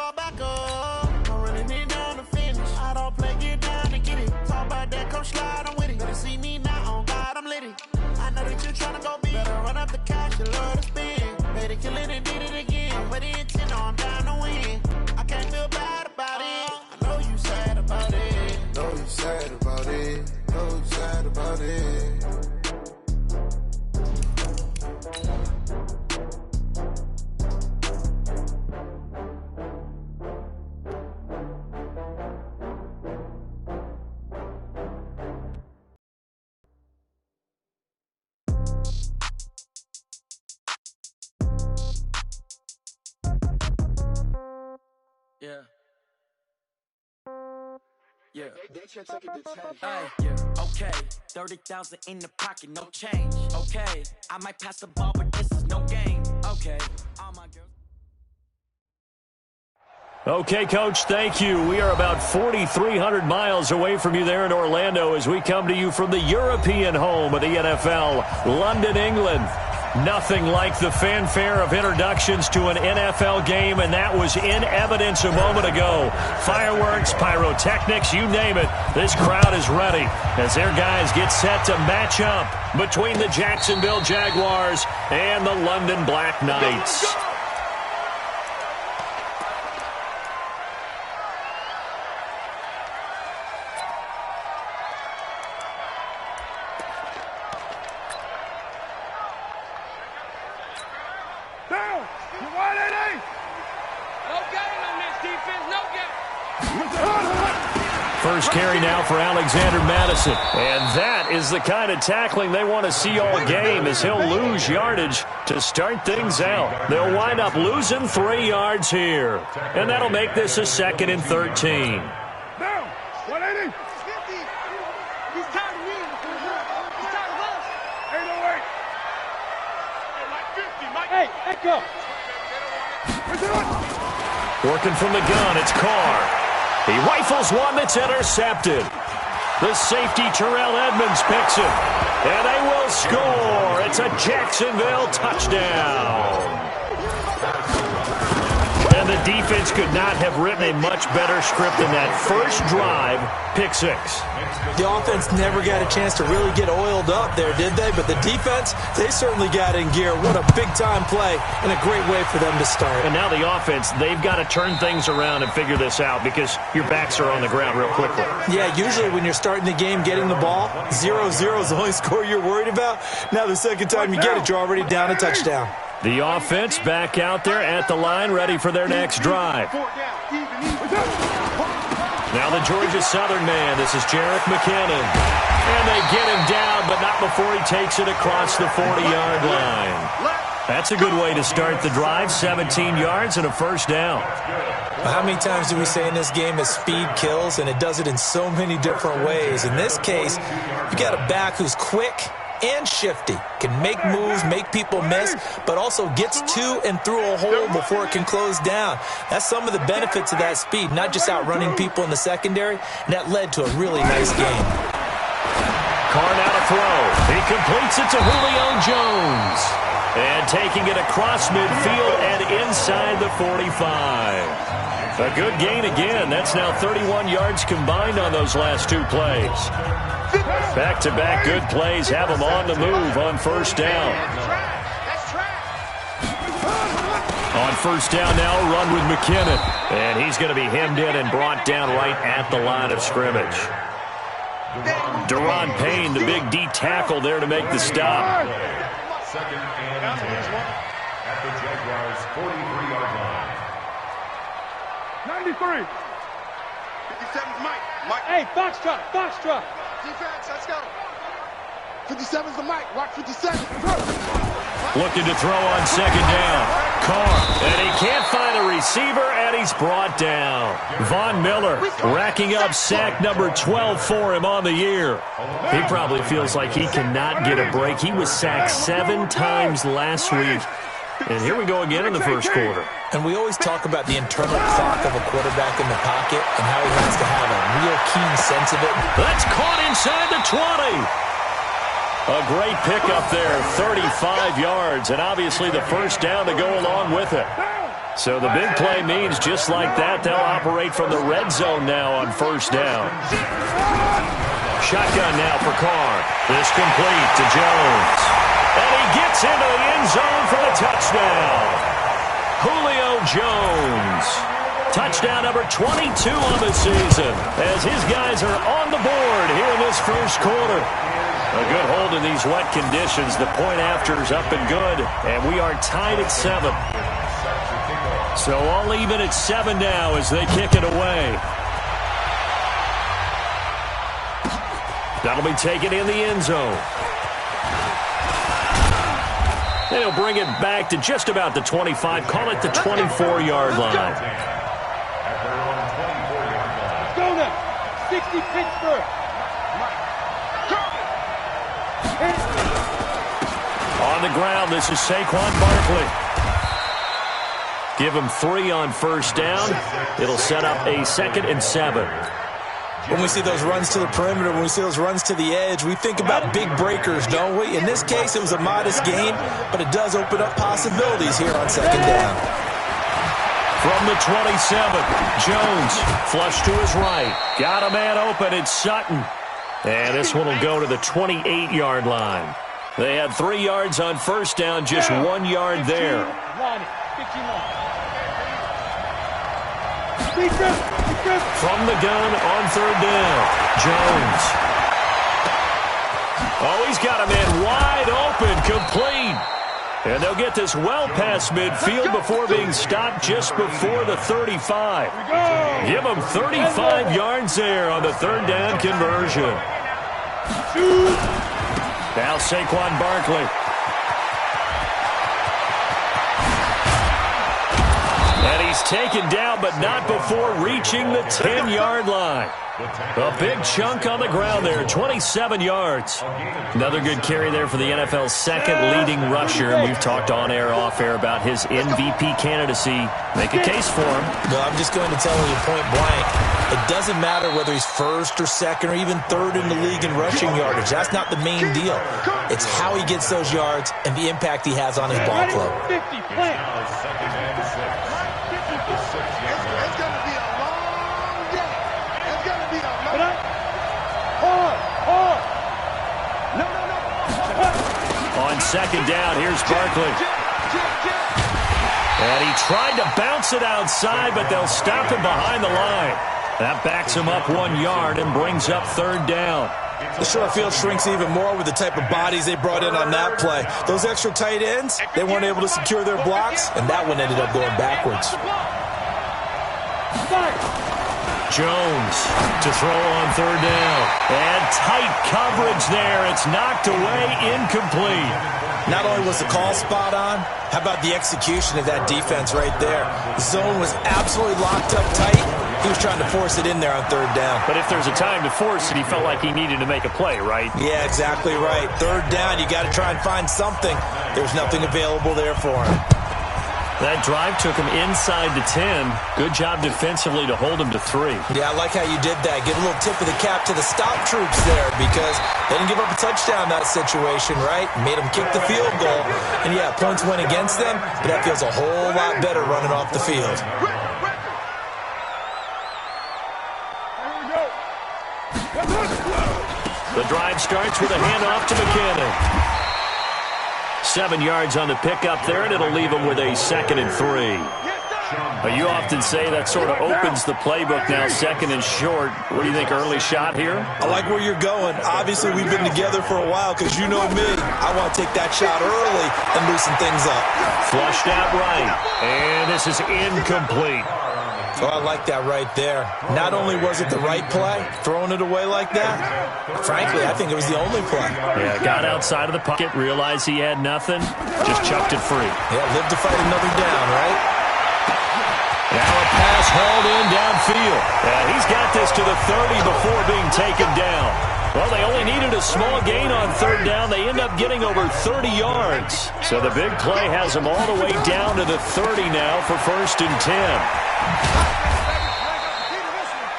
go back up. I'm running it down to finish. I don't play, get down to get it. Talk about that, come slide, I'm with it. Better see me now, on God, I'm litty. I know that you're trying to go big. Better run up the cash, you love to spend. Better kill it and did it again. I put in 10, I'm down to win. I can't feel bad about it. I know you sad about it. Know you sad about it. Know you sad about it. Yeah. Yeah. Yeah. Okay. 30,000 in the pocket, no change. Okay. I might pass the ball, but this is no game. Okay. All my girls. Okay, Coach, thank you. We are about 4,300 miles away from you there in Orlando as we come to you from the European home of the NFL, London, England. Nothing like the fanfare of introductions to an NFL game, and that was in evidence a moment ago. Fireworks, pyrotechnics, you name it. This crowd is ready as their guys get set to match up between the Jacksonville Jaguars and the London Black Knights. First carry now for Alexander Madison. And that is the kind of tackling they want to see all game as he'll lose yardage to start things out. They'll wind up losing 3 yards here. And that'll make this a 2nd and 13. Down. 180. 50. He's tired of me. He's tired of us. 808. Hey, Mike 50. Mike. Hey, echo. Working from the gun, it's Carr. He rifles one that's intercepted. The safety, Terrell Edmonds, picks it. And they will score. It's a Jacksonville touchdown. And the defense could not have written a much better script than that first drive, pick 6. The offense never got a chance to really get oiled up there, did they? But the defense, they certainly got in gear. What a big-time play and a great way for them to start. And now the offense, they've got to turn things around and figure this out because your backs are on the ground real quickly. Yeah, usually when you're starting the game getting the ball, 0-0 is the only score you're worried about. Now the second time you get it, you're already down a touchdown. The offense back out there at the line, ready for their next drive. Now the Georgia Southern man, this is Jerick McKinnon. And they get him down, but not before he takes it across the 40-yard line. That's a good way to start the drive, 17 yards and a first down. How many times do we say in this game that speed kills, and it does it in so many different ways? In this case, you got a back who's quick and shifty, can make moves, make people miss, but also gets to and through a hole before it can close down. That's some of the benefits of that speed, not just outrunning people in the secondary, and that led to a really nice game. Carr now to throw. He completes it to Julio Jones. And taking it across midfield and inside the 45. A good gain again. That's now 31 yards combined on those last 2 plays. Back-to-back good plays have them on the move on first down. On first down now, run with McKinnon. And he's going to be hemmed in and brought down right at the line of scrimmage. Deron Payne, the big D tackle there to make the stop. 2nd and 10 at the Jaguars' 43-yard line. 93. 57's Mike. Hey, Foxtrot. Defense, let's go. 57's the Mike. Watch 57. Looking to throw on second down. Carr, and he can't find a receiver, and he's brought down. Von Miller racking up sack number 12 for him on the year. He probably feels like he cannot get a break. He was sacked 7 times last week. And here we go again in the first quarter. And we always talk about the internal clock of a quarterback in the pocket and how he has to have a real keen sense of it. That's caught inside the 20. A great pickup there, 35 yards, and obviously the first down to go along with it. So the big play means just like that, they'll operate from the red zone now on first down. Shotgun now for Carr. This complete to Jones. And he gets into the end zone for the touchdown. Julio Jones. Touchdown number 22 on the season as his guys are on the board here in this first quarter. A good hold in these wet conditions. The point after is up and good, and we are tied at 7. So all even at 7 now as they kick it away. That'll be taken in the end zone. They'll bring it back to just about the 25. Call it the 24-yard line. Go now. 60 Pittsburgh. On the ground, this is Saquon Barkley. Give him 3 on first down. It'll set up a 2nd and 7. When we see those runs to the perimeter, when we see those runs to the edge, we think about big breakers, don't we? In this case, it was a modest gain, but it does open up possibilities here on 2nd down. From the 27, Jones, flush to his right. Got a man open, it's Sutton. And this one will go to the 28-yard line. They had 3 yards on first down, just 1 yard there. From the gun on third down, Jones. Oh, he's got a man wide open, complete. And they'll get this well past midfield before being stopped just before the 35. Give them 35 yards there on the 3rd down conversion. Now Saquon Barkley. And he's taken down, but not before reaching the 10-yard line. A big chunk on the ground there, 27 yards. Another good carry there for the NFL's 2nd leading rusher. And we've talked on air, off air about his MVP candidacy. Make a case for him. No, I'm just going to tell you point blank. It doesn't matter whether he's 1st or 2nd or even 3rd in the league in rushing yardage. That's not the main deal. It's how he gets those yards and the impact he has on his ball club. On 2nd down, here's Barkley. And he tried to bounce it outside, but they'll stop him behind the line. That backs him up 1 yard and brings up 3rd down. The short field shrinks even more with the type of bodies they brought in on that play. Those extra tight ends, they weren't able to secure their blocks, and that one ended up going backwards. Jones to throw on 3rd down. And tight coverage there. It's knocked away, incomplete. Not only was the call spot on, how about the execution of that defense right there? The zone was absolutely locked up tight. He was trying to force it in there on 3rd down. But if there's a time to force it, he felt like he needed to make a play, right? Yeah, exactly right. 3rd down, you got to try and find something. There's nothing available there for him. That drive took him inside the 10. Good job defensively to hold him to 3. Yeah, I like how you did that. Give a little tip of the cap to the stop troops there because they didn't give up a touchdown in that situation, right? Made them kick the field goal. And, yeah, points went against them, but that feels a whole lot better running off the field. The drive starts with a handoff to McKinnon. 7 yards on the pickup there, and it'll leave him with a 2nd and 3. You often say that sort of opens the playbook now, 2nd and short. What do you think, early shot here? I like where you're going. Obviously, we've been together for a while because you know me. I want to take that shot early and loosen things up. Flushed out right, and this is incomplete. Oh, I like that right there. Not only was it the right play, throwing it away like that, frankly, I think it was the only play. Yeah, got outside of the pocket, realized he had nothing, just chucked it free. Yeah, live to fight another down, right? Now a pass hauled in downfield. He's got this to the 30 before being taken down. Well, they only needed a small gain on 3rd down. They end up getting over 30 yards. So the big play has them all the way down to the 30 now for 1st and 10.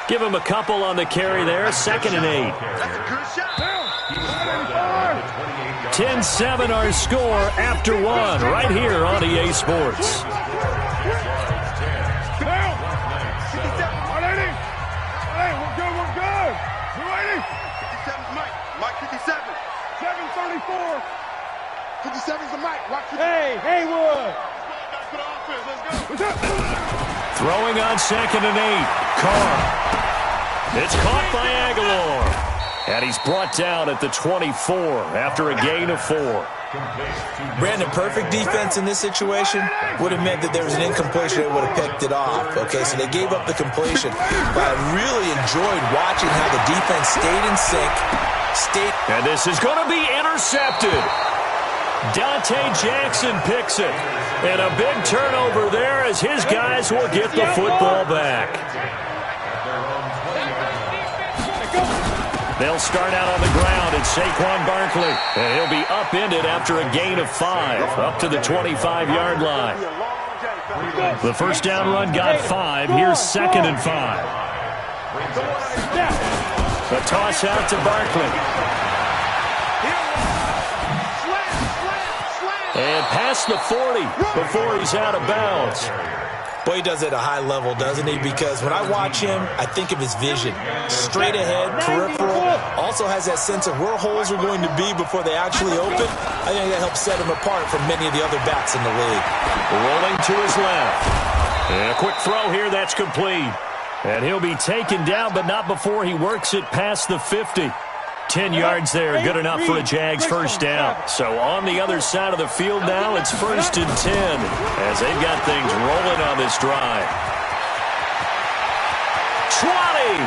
Give him a couple on the carry there, 2nd and 8. 10-7 our score after 1 right here on EA Sports. 27's the mic. Watch it. Hey, Haywood. Throwing on 2nd and 8. Carr. It's caught by Aguilar. And he's brought down at the 24 after a gain of 4. Brandon, perfect defense in this situation would have meant that there was an incompletion. They would have picked it off. Okay, so they gave up the completion. But I really enjoyed watching how the defense stayed in sync. And this is going to be intercepted. Dante Jackson picks it. And a big turnover there as his guys will get the football back. They'll start out on the ground. It's Saquon Barkley. And he'll be upended after a gain of 5 up to the 25-yard line. The first down run got 5. Here's 2nd and 5. The toss out to Barkley. And past the 40 before he's out of bounds. Boy, he does it at a high level, doesn't he? Because when I watch him, I think of his vision. Straight ahead, peripheral. Also has that sense of where holes are going to be before they actually open. I think that helps set him apart from many of the other backs in the league. Rolling to his left. And a quick throw here, that's complete. And he'll be taken down, but not before he works it past the 50. 10 yards there, good enough for a Jags first down. So on the other side of the field now, it's 1st and 10 as they've got things rolling on this drive. 20!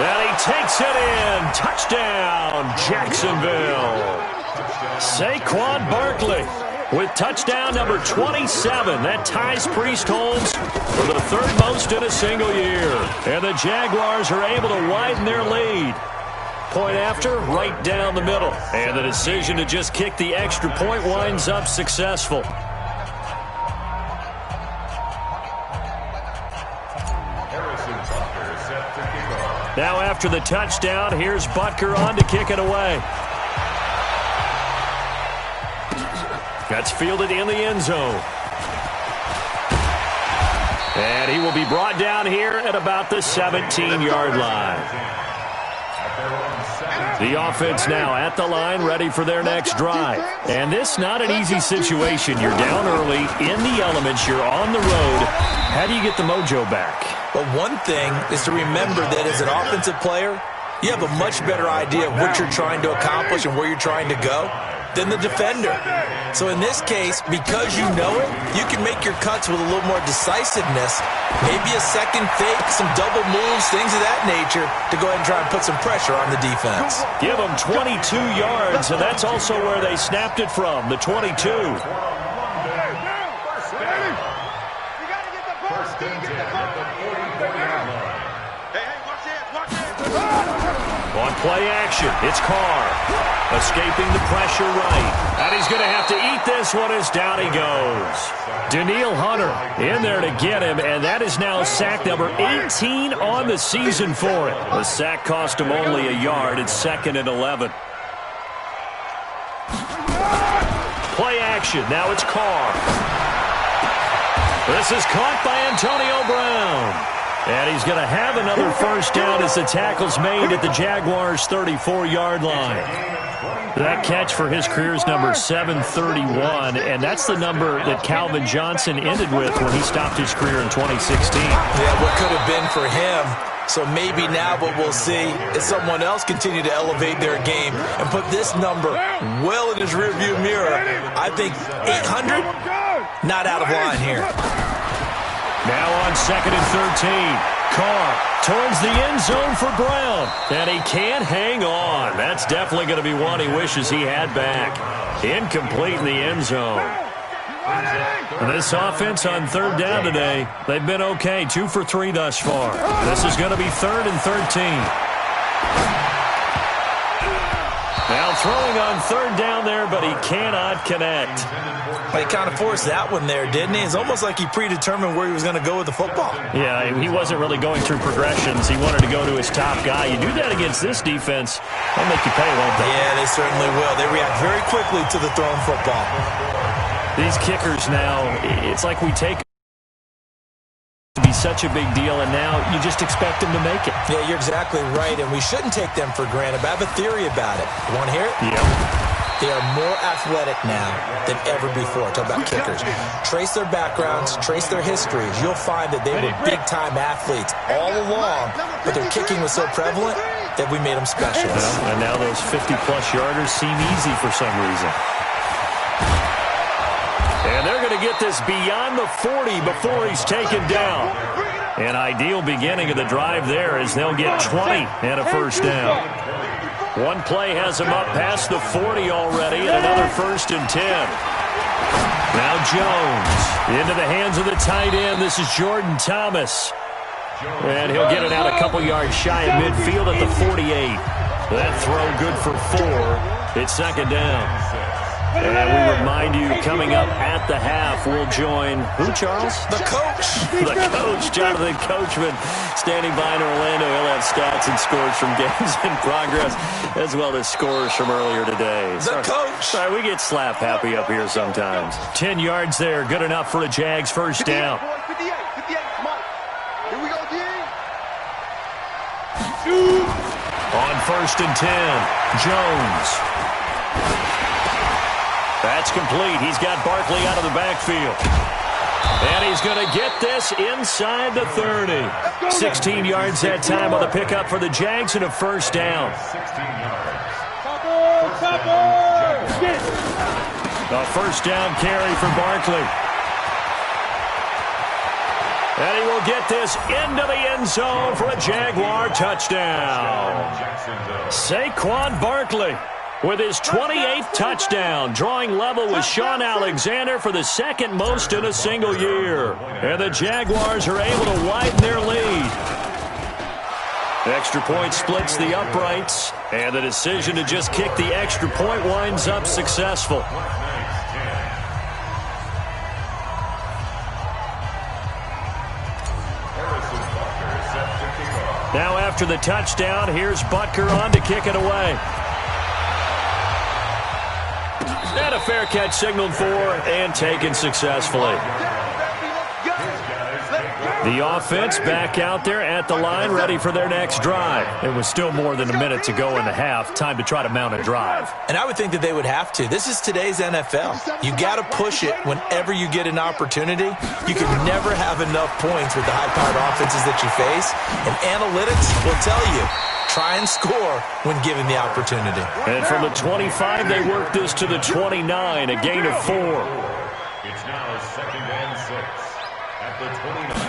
And he takes it in. Touchdown, Jacksonville. Saquon Barkley with touchdown number 27. That ties Priest Holmes for the 3rd most in a single year. And the Jaguars are able to widen their lead. Point after, right down the middle. And the decision to just kick the extra point winds up successful. Now after the touchdown, here's Butker on to kick it away. That's fielded in the end zone. And he will be brought down here at about the 17-yard line. The offense now at the line, ready for their next drive. And this not an easy situation. You're down early, in the elements, you're on the road. How do you get the mojo back? Well, one thing is to remember that as an offensive player, you have a much better idea of what you're trying to accomplish and where you're trying to go than the defender. So in this case, because you know it, you can make your cuts with a little more decisiveness, maybe a second fake, some double moves, things of that nature, to go ahead and try and put some pressure on the defense. Give them 22 yards, and that's also where they snapped it from, the 22. On play action, it's Carr. Escaping the pressure right. And he's going to have to eat this one as down he goes. Danielle Hunter in there to get him, and that is now sack number 18 on the season for it. The sack cost him only a yard. It's 2nd and 11. Play action, now it's Carr. This is caught by Antonio Brown. And he's going to have another first down as the tackle's made at the Jaguars' 34-yard line. That catch for his career is number 731, and that's the number that Calvin Johnson ended with when he stopped his career in 2016. Yeah, what could have been for him. So maybe now what we'll see is someone else continue to elevate their game and put this number well in his rearview mirror. I think 800, not out of line here. Now on 2nd and 13, Carr towards the end zone for Brown, and he can't hang on. That's definitely going to be one he wishes he had back. Incomplete in the end zone. And this offense on 3rd down today, they've been okay, 2 for 3 thus far. This is going to be 3rd and 13. Now throwing on 3rd down there, but he cannot connect. He kind of forced that one there, didn't he? It's almost like he predetermined where he was going to go with the football. Yeah, he wasn't really going through progressions. He wanted to go to his top guy. You do that against this defense, they'll make you pay, won't they? Yeah, they certainly will. They react very quickly to the thrown football. These kickers now, it's like we take to be such a big deal, and now you just expect them to make it. Yeah, you're exactly right, and we shouldn't take them for granted, but I have a theory about it. You want to hear it? Yeah. They are more athletic now than ever before. Talk about kickers. Trace their backgrounds, trace their histories. You'll find that they were big-time athletes all along, but their kicking was so prevalent that we made them specialists. And now those 50-plus yarders seem easy for some reason. And they're going to get this beyond the 40 before he's taken down. An ideal beginning of the drive there as they'll get 20 and a first down. One play has them up past the 40 already, and another 1st and 10. Now Jones into the hands of the tight end. This is Jordan Thomas. And he'll get it out a couple yards shy of midfield at the 48. That throw good for 4. It's 2nd down. And we remind you, coming up at the half, we'll join, who, Charles? The coach. The coach, Jonathan Coachman, standing by in Orlando. He'll have stats and scores from games in progress, as well as scores from earlier today. The coach. Sorry, we get slap happy up here sometimes. 10 yards there, good enough for a Jags first down. 58, come on. Here we go, D. On 1st and 10, Jones. That's complete. He's got Barkley out of the backfield. And he's going to get this inside the 30. 16 yards that time on the pickup for the Jags and a first down. A first down carry for Barkley. And he will get this into the end zone for a Jaguar touchdown. Saquon Barkley with his 28th touchdown, drawing level with Sean Alexander for the 2nd most in a single year. And the Jaguars are able to widen their lead. Extra point splits the uprights, and the decision to just kick the extra point winds up successful. Now after the touchdown, here's Butker on to kick it away. And a fair catch signaled for and taken successfully. The offense back out there at the line, ready for their next drive. It was still more than a minute to go in the half. Time to try to mount a drive. And I would think that they would have to. This is today's NFL. You got to push it whenever you get an opportunity. You can never have enough points with the high-powered offenses that you face. And analytics will tell you, try and score when given the opportunity. And from the 25, they work this to the 29, a gain of 4. It's now 2nd and 6 at the 29.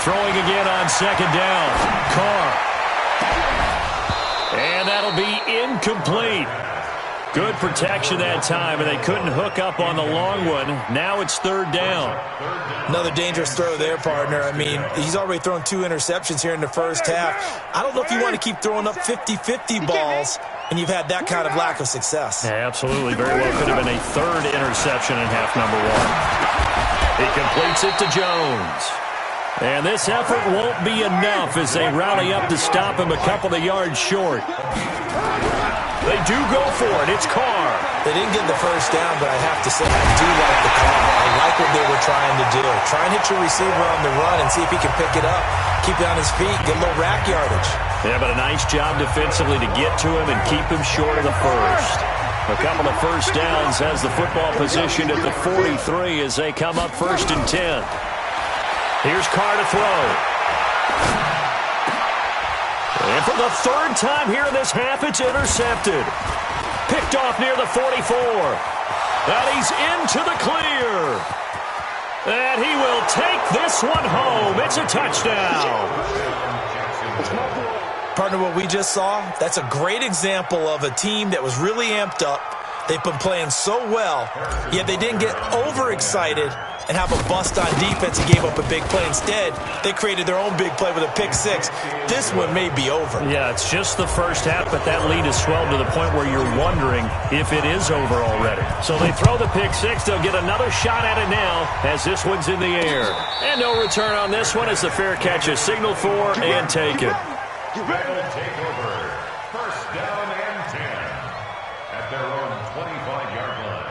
Throwing again on 2nd down. Carr. And that'll be incomplete. Good protection that time, and they couldn't hook up on the long one. Now it's 3rd down. Another dangerous throw there, partner. I mean, he's already thrown 2 interceptions here in the first half. I don't know if you want to keep throwing up 50-50 balls, and you've had that kind of lack of success. Yeah, absolutely. Very well could have been a 3rd interception in half number 1. He completes it to Jones. And this effort won't be enough as they rally up to stop him a couple of yards short. They do go for it. It's Carr. They didn't get the first down, but I have to say I do like the call. I like what they were trying to do. Try and hit your receiver on the run and see if he can pick it up. Keep it on his feet. Get a little rack yardage. Yeah, but a nice job defensively to get to him and keep him short of the first. A couple of first downs has the football positioned at the 43 as they come up 1st and 10. Here's Carr to throw. And for the 3rd time here in this half, it's intercepted. Picked off near the 44. And he's into the clear. And he will take this one home. It's a touchdown. Partner, what we just saw, that's a great example of a team that was really amped up. They've been playing so well, yet they didn't get overexcited and have a bust on defense and gave up a big play. Instead, they created their own big play with a pick 6. This one may be over. Yeah, it's just the first half, but that lead has swelled to the point where you're wondering if it is over already. So they throw the pick 6. They'll get another shot at it now as this one's in the air. And no return on this one as the fair catch is signaled for and taken. They will take over 1st down and 10 at their own 25-yard line.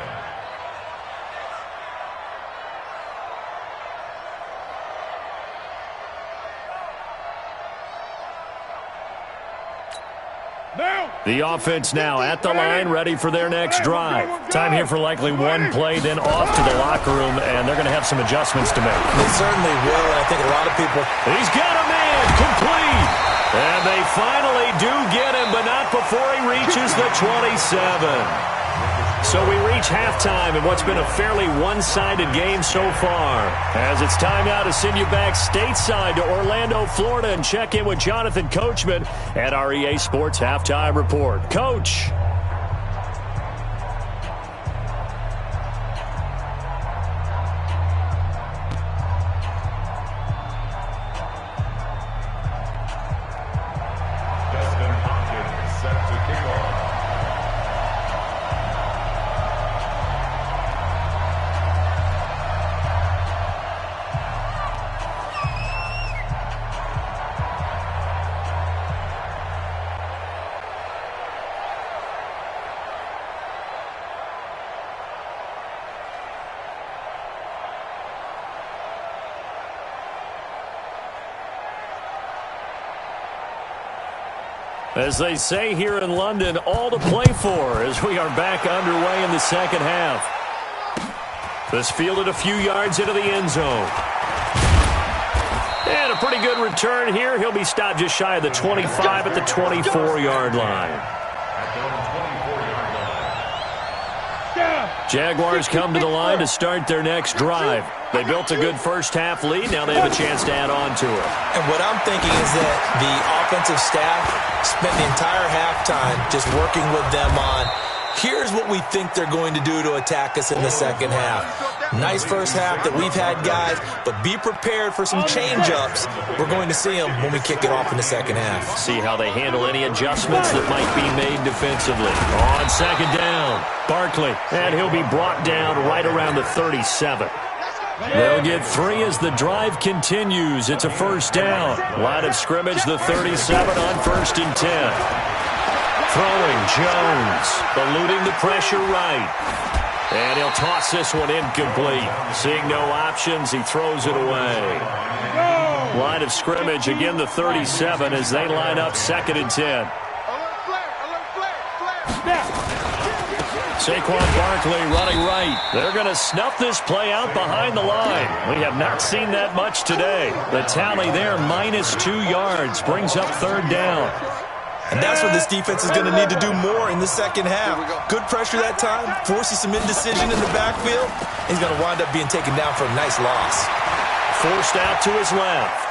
The offense now at the line, ready for their next drive. Time here for likely one play, then off to the locker room, and they're going to have some adjustments to make. They certainly will, and I think a lot of people... He's got a man, complete. And they finally do get him, but not before he reaches the 27. So we reach halftime in what's been a fairly one-sided game so far. As it's time now to send you back stateside to Orlando, Florida, and check in with Jonathan Coachman at our EA Sports Halftime Report. Coach. As they say here in London, all to play for as we are back underway in the second half. This fielded a few yards into the end zone. And a pretty good return here. He'll be stopped just shy of the 25 at the 24-yard line. Jaguars come to the line to start their next drive. They built a good first-half lead. Now they have a chance to add on to it. And what I'm thinking is that the offensive staff spent the entire halftime just working with them on, here's what we think they're going to do to attack us in the second half. Nice first half that we've had, guys, but be prepared for some change-ups. We're going to see them when we kick it off in the second half. See how they handle any adjustments that might be made defensively. On second down, Barkley, and he'll be brought down right around the 37. They'll get 3 as the drive continues. It's a first down. Line of scrimmage, the 37 on 1st and 10. Throwing, Jones, eluding the pressure right. And he'll toss this one incomplete. Seeing no options, he throws it away. Line of scrimmage, again the 37 as they line up 2nd and 10. Saquon Barkley running right. They're going to snuff this play out behind the line. We have not seen that much today. The tally there, -2 yards, brings up 3rd down. And that's what this defense is going to need to do more in the second half. Good pressure that time, forces some indecision in the backfield. He's going to wind up being taken down for a nice loss. Forced out to his left.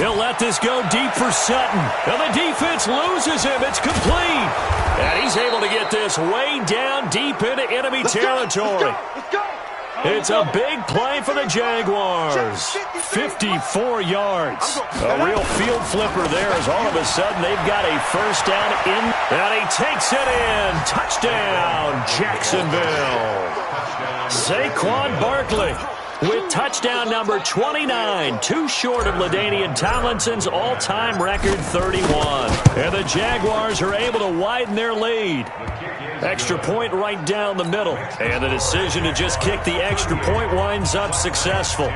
He'll let this go deep for Sutton. And the defense loses him. It's complete. And he's able to get this way down deep into enemy territory. Let's go. It's a big play for the Jaguars. 54 yards. A real field flipper there as all of a sudden they've got a first down in. And he takes it in. Touchdown, Jacksonville. Saquon Barkley with touchdown number 29, too short of LaDainian Tomlinson's all-time record 31. And the Jaguars are able to widen their lead. Extra point right down the middle. And the decision to just kick the extra point winds up successful.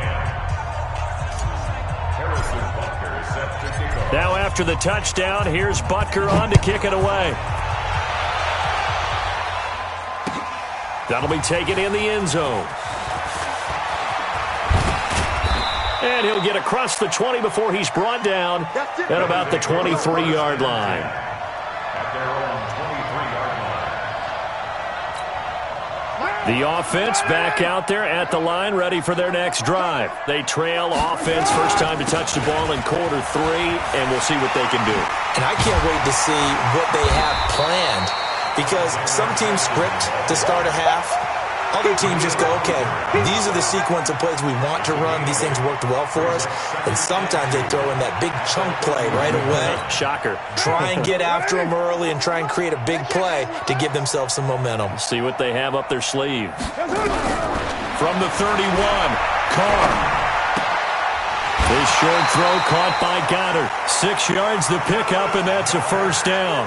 Now after the touchdown, here's Butker on to kick it away. That'll be taken in the end zone. And he'll get across the 20 before he's brought down at about the 23-yard line. The offense back out there at the line, ready for their next drive. They trail offense, first time to touch the ball in quarter 3, and we'll see what they can do. And I can't wait to see what they have planned, because some teams script to start a half. Other teams just go, okay, these are the sequence of plays we want to run. These things worked well for us. And sometimes they throw in that big chunk play right away. Shocker. Try and get after them early and try and create a big play to give themselves some momentum. See what they have up their sleeve. From the 31, Carr. This short throw caught by Goddard. 6 yards the pickup, and that's a first down.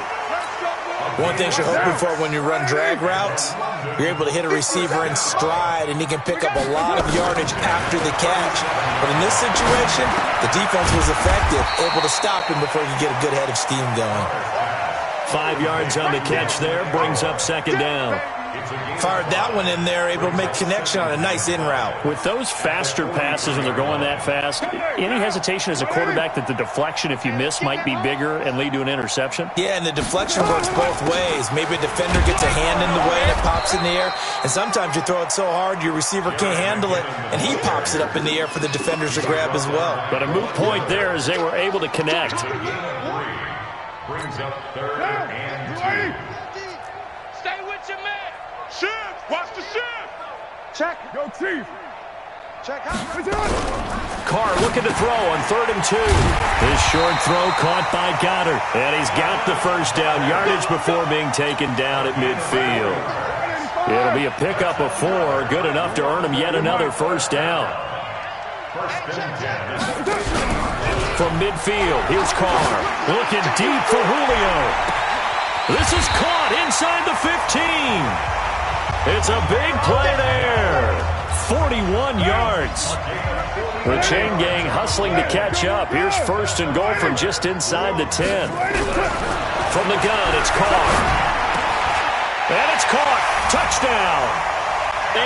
One thing you're hoping for when you run drag routes, you're able to hit a receiver in stride, and he can pick up a lot of yardage after the catch. But in this situation, the defense was effective, able to stop him before he could get a good head of steam going. 5 yards on the catch there, brings up second down. Fired that one in there, able to make connection on a nice in route. With those faster passes when they're going that fast, any hesitation as a quarterback that the deflection, if you miss, might be bigger and lead to an interception? Yeah, and the deflection works both ways. Maybe a defender gets a hand in the way and it pops in the air, and sometimes you throw it so hard your receiver can't handle it, and he pops it up in the air for the defenders to grab as well. But a moot point there as they were able to connect. Brings up 3rd and 2. Stay with your man. Shift. Watch the shift. Check. Go Chief. Check out. Carr looking to throw on 3rd and 2. His short throw caught by Goddard. And he's got the first down yardage before being taken down at midfield. It'll be a pickup of 4. Good enough to earn him yet another first down. From midfield, here's Carr. Looking deep for Julio. This is caught inside the 15. It's a big play there. 41 yards. The chain gang hustling to catch up. Here's 1st and goal from just inside the 10. From the gun, it's Carr. And it's caught. Touchdown.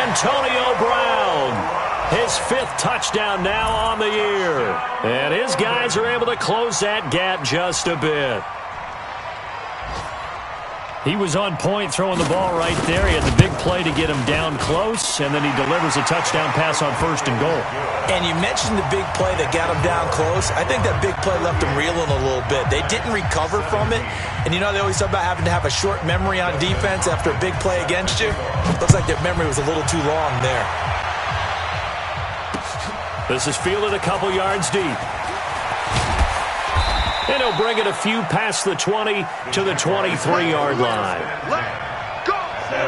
Antonio Brown. His 5th touchdown now on the year. And his guys are able to close that gap just a bit. He was on point throwing the ball right there. He had the big play to get him down close, and then he delivers a touchdown pass on 1st and goal. And you mentioned the big play that got him down close. I think that big play left him reeling a little bit. They didn't recover from it. And you know they always talk about having to have a short memory on defense after a big play against you. Looks like their memory was a little too long there. This is fielded a couple yards deep. And he'll bring it a few past the 20 to the 23-yard line.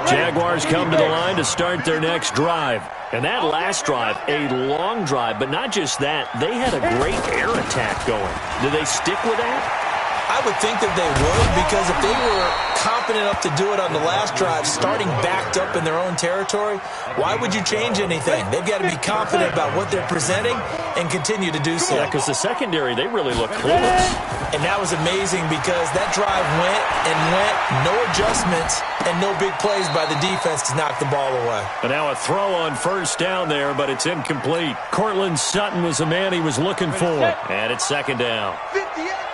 Jaguars come to the line to start their next drive. And that last drive, a long drive, but not just that. They had a great air attack going. Do they stick with that? I would think that they would, because if they were confident enough to do it on the last drive, starting backed up in their own territory, why would you change anything? They've got to be confident about what they're presenting and continue to do so. Yeah, because the secondary, they really look clueless. And that was amazing because that drive went and went, no adjustments, and no big plays by the defense to knock the ball away. And now a throw on 1st down there, but it's incomplete. Cortland Sutton was the man he was looking for. And it's 2nd down.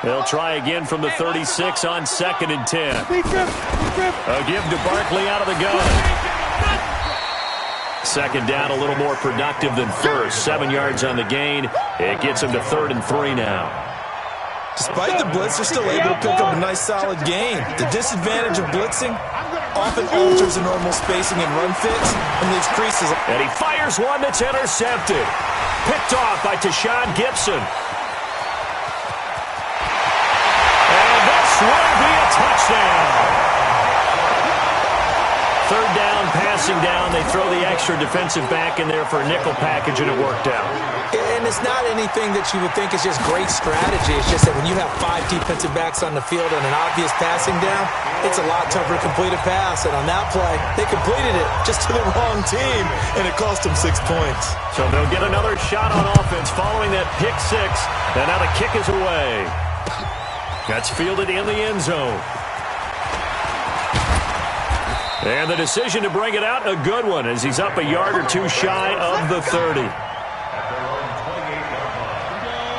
They'll try again from the 36 on 2nd and 10. A give to Barkley out of the gun. 2nd down, a little more productive than 1st. 7 yards on the gain. It gets him to 3rd and 3 now. Despite the blitz, they're still able to pick up a nice, solid gain. The disadvantage of blitzing often alters the normal spacing and run fits and leaves creases. And he fires one that's intercepted. Picked off by Tashawn Gibson. Will be a touchdown. 3rd down, passing down. They throw the extra defensive back in there for a nickel package, and it worked out. And it's not anything that you would think is just great strategy. It's just that when you have 5 defensive backs on the field and an obvious passing down, it's a lot tougher to complete a pass. And on that play, they completed it just to the wrong team, and it cost them 6 points. So they'll get another shot on offense following that pick 6, and now the kick is away. That's fielded in the end zone. And the decision to bring it out, a good one, as he's up a yard or 2 shy of the 30.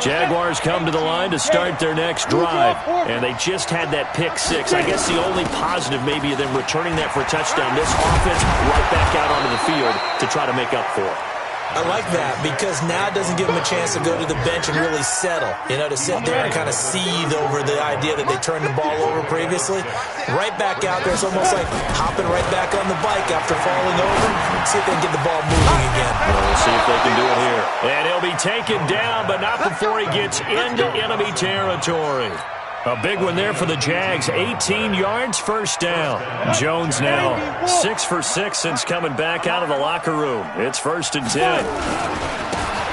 Jaguars come to the line to start their next drive. And they just had that pick 6. I guess the only positive maybe of them returning that for a touchdown. This offense right back out onto the field to try to make up for it. I like that because now it doesn't give them a chance to go to the bench and really settle. You know, to sit there and kind of seethe over the idea that they turned the ball over previously. Right back out there, it's almost like hopping right back on the bike after falling over. See if they can get the ball moving again. We'll see if they can do it here. And he'll be taken down, but not before he gets into enemy territory. A big one there for the Jags. 18 yards, 1st down. Jones now 6 for 6 since coming back out of the locker room. It's 1st and 10.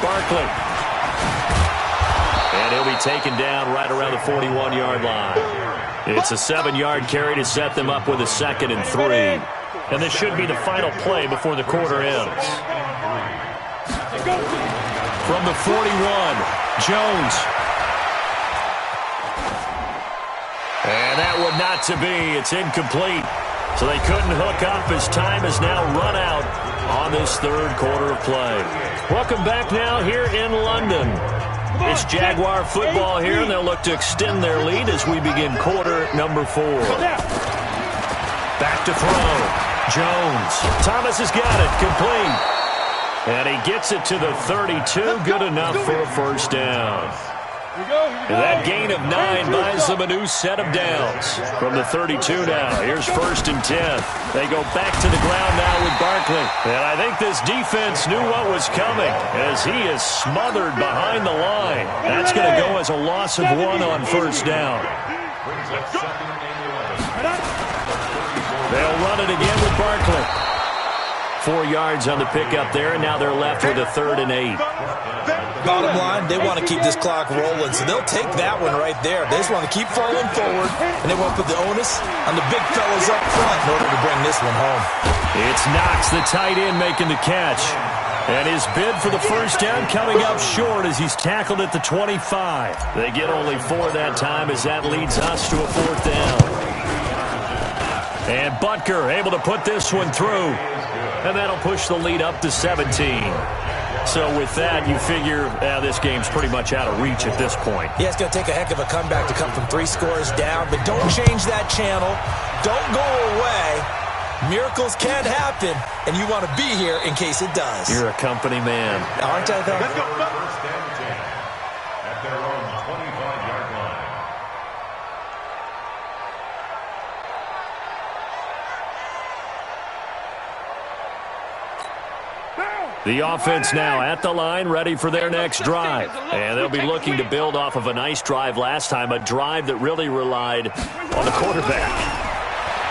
Barkley. And he'll be taken down right around the 41-yard line. It's a 7-yard carry to set them up with a 2nd and 3. And this should be the final play before the quarter ends. From the 41, Jones. And that would not to be. It's incomplete. So they couldn't hook up as time has now run out on this third quarter of play. Welcome back now here in London. It's Jaguar football here, and they'll look to extend their lead as we begin quarter number 4. Back to throw. Jones. Thomas has got it. Complete. And he gets it to the 32. Good enough for a first down. And that gain of 9 buys them a new set of downs. From the 32 now, here's 1st and 10. They go back to the ground now with Barkley. And I think this defense knew what was coming as he is smothered behind the line. That's going to go as a loss of 1 on first down. They'll run it again with Barkley. 4 yards on the pickup there, and now they're left with a 3rd and 8. Bottom line, they want to keep this clock rolling, so they'll take that one right there. They just want to keep falling forward, and they want to put the onus on the big fellas up front in order to bring this one home. It's Knox, the tight end, making the catch. And his bid for the first down coming up short as he's tackled at the 25. They get only 4 that time as that leads us to a 4th down. And Butker able to put this one through. And that'll push the lead up to 17. So with that, you figure this game's pretty much out of reach at this point. Yeah, it's going to take a heck of a comeback to come from 3 scores down, but don't change that channel. Don't go away. Miracles can happen, and you want to be here in case it does. You're a company man. Aren't I, though? Let's go. 1st and 10 at their own 25-yard line. The offense now at the line, ready for their next drive. And they'll be looking to build off of a nice drive last time, a drive that really relied on the quarterback.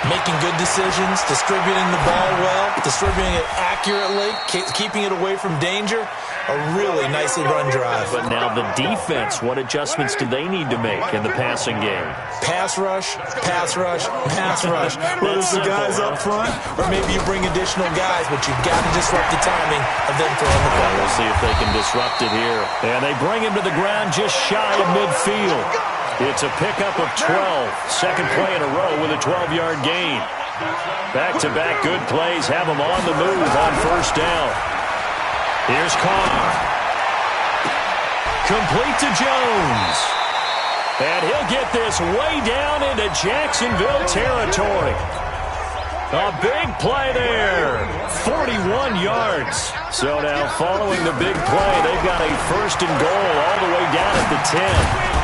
Making good decisions, distributing the ball well, distributing it accurately, keeping it away from danger. A really nicely run drive. But now the defense, what adjustments do they need to make in the passing game? Pass rush, pass rush, pass rush. Whether it's the guys up front or maybe you bring additional guys, but you've got to disrupt the timing of them throwing the ball. We'll see if they can disrupt it here. And they bring him to the ground just shy of midfield. It's a pickup of 12. Second play in a row with a 12-yard gain. Back-to-back good plays have them on the move on first down. Here's Carr. Complete to Jones. And he'll get this way down into Jacksonville territory. A big play there. 41 yards. So now following the big play, they've got a 1st and goal all the way down at the 10.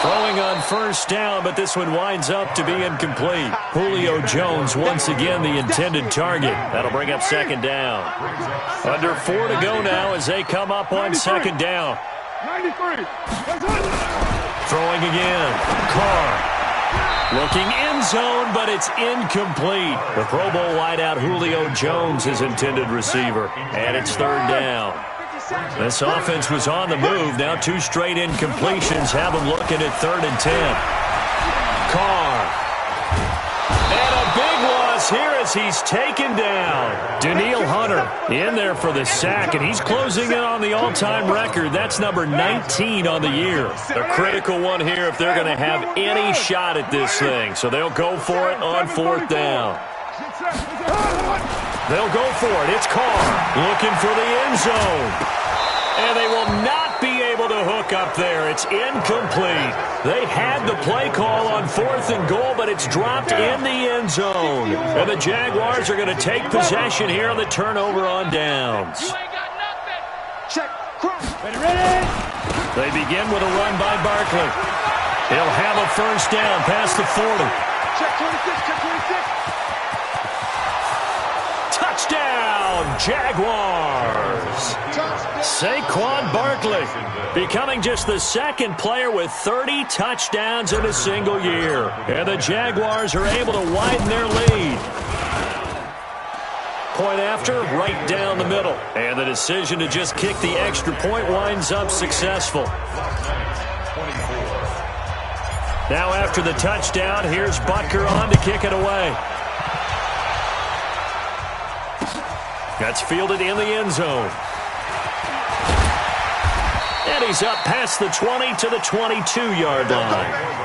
Throwing on first down, but this one winds up to be incomplete. Julio Jones once again the intended target. That'll bring up 2nd down. Under 4 to go now as they come up on 2nd down. 93. Throwing again. Carr. Looking end zone, but it's incomplete. The Pro Bowl wideout Julio Jones is intended receiver. And it's 3rd down. This offense was on the move. Now 2 straight incompletions have them looking at 3rd and 10. Carr. And a big loss here as he's taken down. Danielle Hunter in there for the sack, and he's closing in on the all-time record. That's number 19 on the year. A critical one here if they're going to have any shot at this thing. So they'll go for it on 4th down. They'll go for it. It's Carr looking for the end zone. And they will not be able to hook up there. It's incomplete. They had the play call on 4th and goal, but it's dropped in the end zone. And the Jaguars are going to take possession here on the turnover on downs. They begin with a run by Barkley. He'll have a first down past the 40. Touchdown, Jaguars. Saquon Barkley becoming just the 2nd player with 30 touchdowns in a single year. And the Jaguars are able to widen their lead. Point after, right down the middle. And the decision to just kick the extra point winds up successful. Now after the touchdown, here's Butker on to kick it away. That's fielded in the end zone. And he's up past the 20 to the 22-yard line.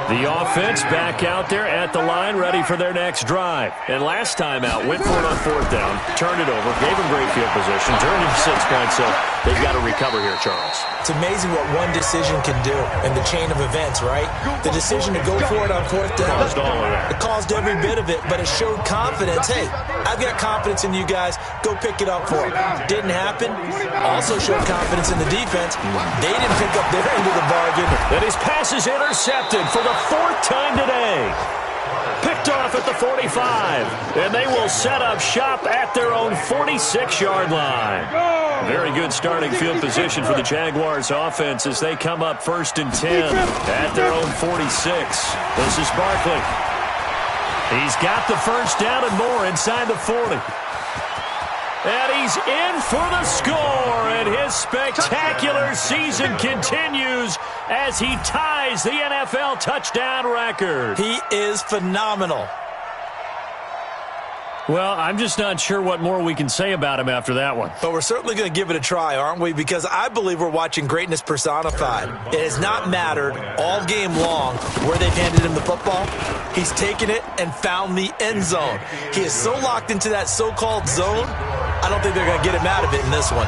The offense back out there at the line, ready for their next drive. And last time out, went for it on fourth down, turned it over, gave them great field position, turned it 6 points, so they've got to recover here, Charles. It's amazing what one decision can do in the chain of events, right? The decision to go for it on fourth down. Caused all of that. It caused every bit of it, but it showed confidence. Hey, I've got confidence in you guys. Go pick it up for it. Didn't happen. Also showed confidence in the defense. They didn't pick up their end of the bargain. And his pass is intercepted for the 4th time today. Picked off at the 45. And they will set up shop at their own 46-yard line. Very good starting field position for the Jaguars offense as they come up 1st and 10 at their own 46. This is Barkley. He's got the first down and more inside the 40. And he's in for the score, and his spectacular season continues as he ties the NFL touchdown record. He is phenomenal. Well, I'm just not sure what more we can say about him after that one. But we're certainly going to give it a try, aren't we? Because I believe we're watching greatness personified. It has not mattered all game long where they've handed him the football. He's taken it and found the end zone. He is so locked into that so-called zone, I don't think they're going to get him out of it in this one.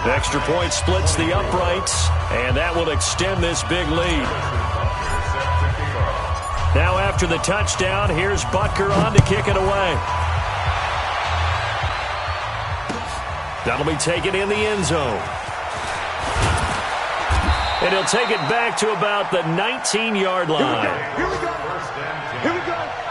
The extra point splits the uprights, and that will extend this big lead. Now after the touchdown, here's Butker on to kick it away. That'll be taken in the end zone. And he'll take it back to about the 19-yard line. Here we go. Here we go.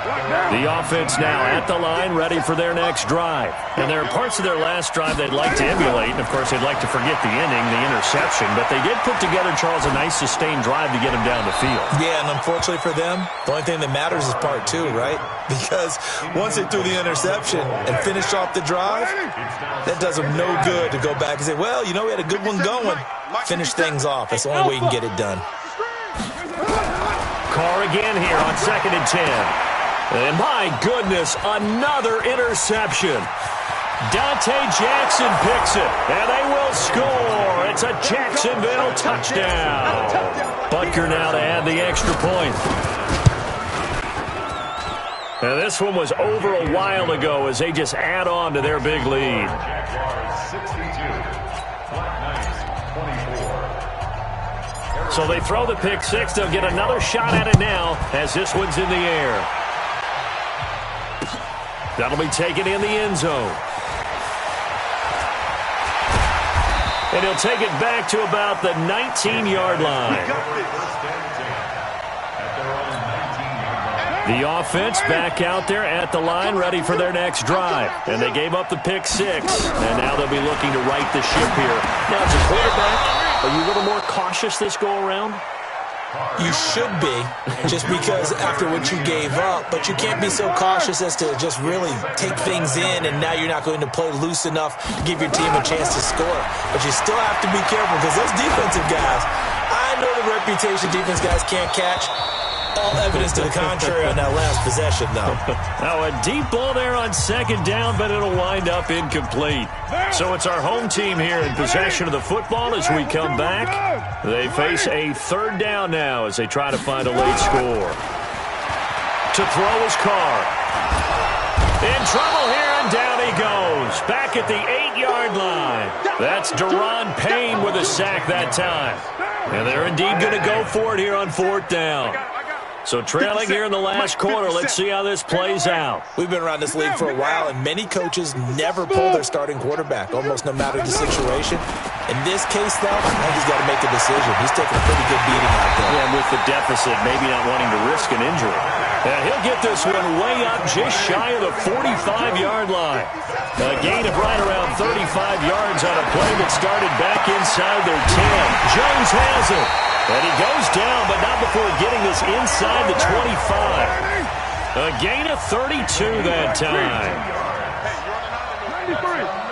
The offense now at the line, ready for their next drive. And there are parts of their last drive they'd like to emulate. And, of course, they'd like to forget the inning, the interception. But they did put together, Charles, a nice sustained drive to get him down the field. Yeah, and unfortunately for them, the only thing that matters is part 2, right? Because once they threw the interception and finished off the drive, that does them no good to go back and say, well, you know, we had a good one going. Finish things off. That's the only way you can get it done. Carr again here on 2nd and 10. And my goodness, another interception. Dante Jackson picks it, and they will score. It's a Jacksonville touchdown. Butker now to add the extra point. Now this one was over a while ago as they just add on to their big lead. So they throw the pick six. They'll get another shot at it now as this one's in the air. That'll be taken in the end zone. And he'll take it back to about the 19-yard line. The offense back out there at the line, ready for their next drive. And they gave up the pick six. And now they'll be looking to right the ship here. Now, as a quarterback, are you a little more cautious this go-around? You should be, just because after what you gave up, but you can't be so cautious as to just really take things in, and now you're not going to play loose enough to give your team a chance to score. But you still have to be careful because those defensive guys, I know the reputation defense guys can't catch. All evidence to the contrary on that last possession, though. Now, a deep ball there on second down, but it'll wind up incomplete. So it's our home team here in possession of the football as we come back. They face a third down now as they try to find a late score. To throw is Carr. In trouble here, and down he goes. Back at the 8-yard line. That's Deron Payne with a sack that time. And they're indeed going to go for it here on fourth down. So trailing here in the last quarter, let's see how this plays out. We've been around this league for a while, and many coaches never pull their starting quarterback, almost no matter the situation. In this case, though, I think he's got to make a decision. He's taking a pretty good beating out there. Yeah, with the deficit, maybe not wanting to risk an injury. He'll get this one way up just shy of the 45-yard line. A gain of right around 35 yards on a play that started back inside their 10. Jones has it. And he goes down, but not before getting this inside the 25. A gain of 32 that time. 93.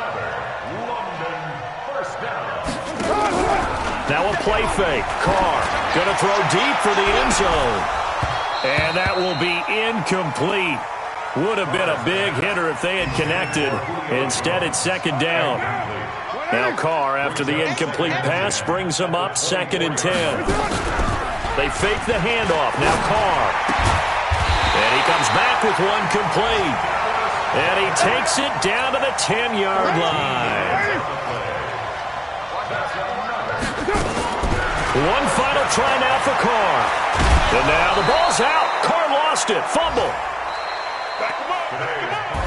Now a play fake. Carr going to throw deep for the end zone. And that will be incomplete. Would have been a big hitter if they had connected. Instead, it's second down. Now Carr, after the incomplete pass, brings them up 2nd and 10. They fake the handoff. Now Carr. And he comes back with one complete. And he takes it down to the 10-yard line. One final try now for Carr. And now the ball's out. Carr lost it. Fumble. Back him up.